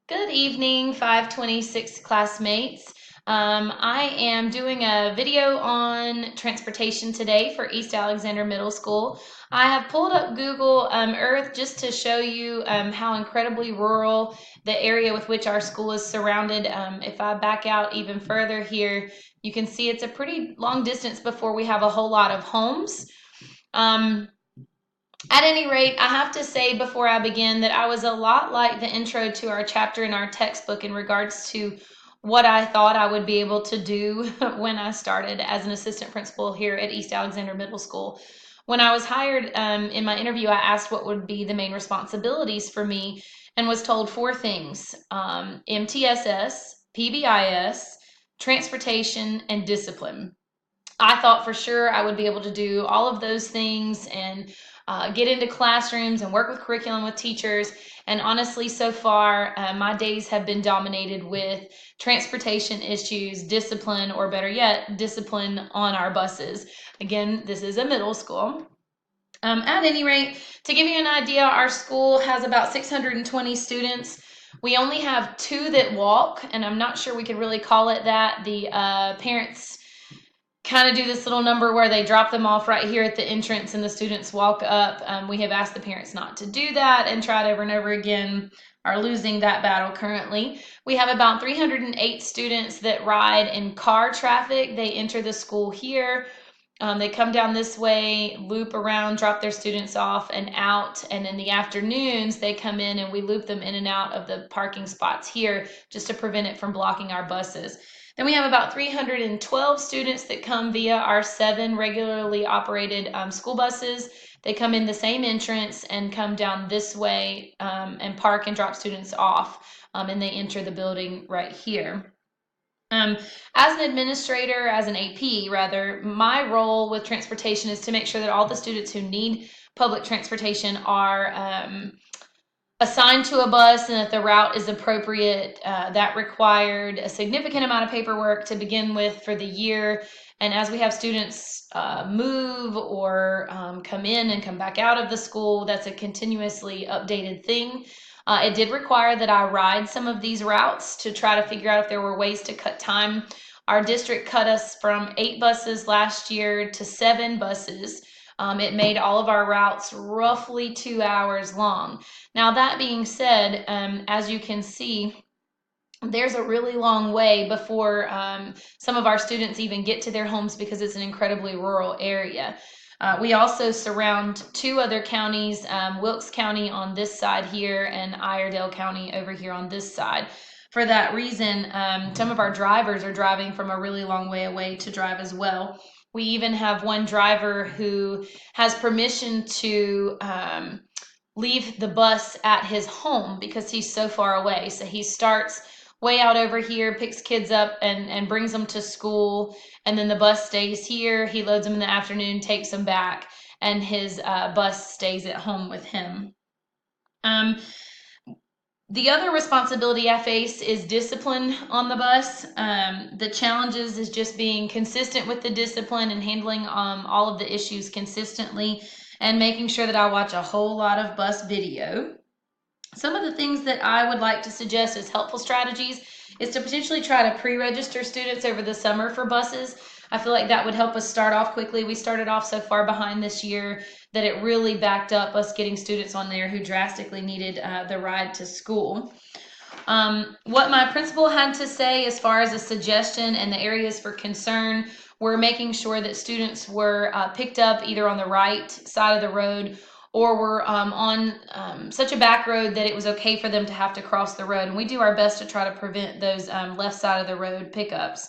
Good evening, 526 classmates. I am doing a video on transportation today for East Alexander Middle School. I have pulled up Google Earth just to show you how incredibly rural the area with which our school is surrounded. If I back out even further here, you can see it's a pretty long distance before we have a whole lot of homes. Um, at any rate, I have to say before I begin that I was a lot like the intro to our chapter in our textbook in regards to what I thought I would be able to do when I started as an assistant principal here at East Alexander Middle School. When I was hired in my interview, I asked what would be the main responsibilities for me and was told four things: MTSS, PBIS, transportation, and discipline. I thought for sure I would be able to do all of those things and get into classrooms and work with curriculum with teachers. And honestly, so far, my days have been dominated with transportation issues, discipline, or better yet, discipline on our buses. Again, this is a middle school. At any rate, to give you an idea, our school has about 620 students. We only have two that walk, and I'm not sure we could really call it that. The parents kind of do this little number where they drop them off right here at the entrance and the students walk up. We have asked the parents not to do that and tried over and over again, are losing that battle currently. We have about 308 students that ride in car traffic. They enter the school here. They come down this way, loop around, drop their students off and out. And in the afternoons, they come in and we loop them in and out of the parking spots here just to prevent it from blocking our buses. Then we have about 312 students that come via our 7 regularly operated school buses. They come in the same entrance and come down this way and park and drop students off, and they enter the building right here. As an administrator, as an AP rather, my role with transportation is to make sure that all the students who need public transportation are assigned to a bus and that the route is appropriate. That required a significant amount of paperwork to begin with for the year. And as we have students move or come in and come back out of the school, that's a continuously updated thing. It did require that I ride some of these routes to try to figure out if there were ways to cut time. Our district cut us from 8 buses last year to 7 buses. It made all of our routes roughly 2 hours long. Now, that being said, as you can see, there's a really long way before some of our students even get to their homes because it's an incredibly rural area. We also surround 2 other counties, Wilkes County on this side here and Iredell County over here on this side. For that reason, some of our drivers are driving from a really long way away to drive as well. We even have one driver who has permission to leave the bus at his home because he's so far away. So he starts way out over here, picks kids up and brings them to school. And then the bus stays here. He loads them in the afternoon, takes them back, and his bus stays at home with him. The other responsibility I face is discipline on the bus. The challenges is just being consistent with the discipline and handling all of the issues consistently and making sure that I watch a whole lot of bus video. Some of the things that I would like to suggest as helpful strategies is to potentially try to pre-register students over the summer for buses. I feel like that would help us start off quickly. We started off so far behind this year that it really backed up us getting students on there who drastically needed the ride to school. What my principal had to say as far as a suggestion and the areas for concern were making sure that students were picked up either on the right side of the road or were on such a back road that it was okay for them to have to cross the road. And we do our best to try to prevent those left side of the road pickups.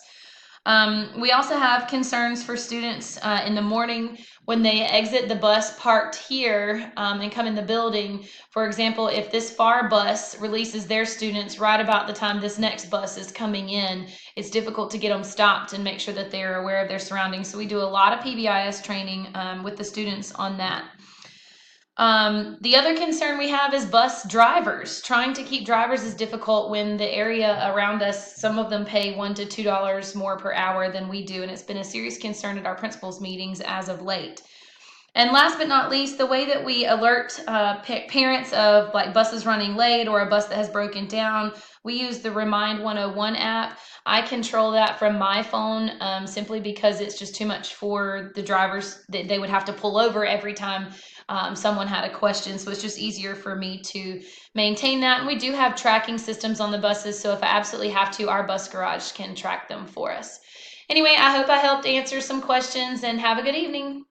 We also have concerns for students in the morning when they exit the bus parked here and come in the building. For example, if this far bus releases their students right about the time this next bus is coming in, it's difficult to get them stopped and make sure that they're aware of their surroundings. So we do a lot of PBIS training with the students on that. The other concern we have is bus drivers. Trying to keep drivers is difficult when the area around us, some of them pay $1 to $2 more per hour than we do, and it's been a serious concern at our principals meetings as of late. And last but not least, the way that we alert parents of like buses running late or a bus that has broken down, we use the Remind 101 app. I control that from my phone simply because it's just too much for the drivers that they would have to pull over every time someone had a question. So it's just easier for me to maintain that. And we do have tracking systems on the buses. So if I absolutely have to, our bus garage can track them for us. Anyway, I hope I helped answer some questions and have a good evening.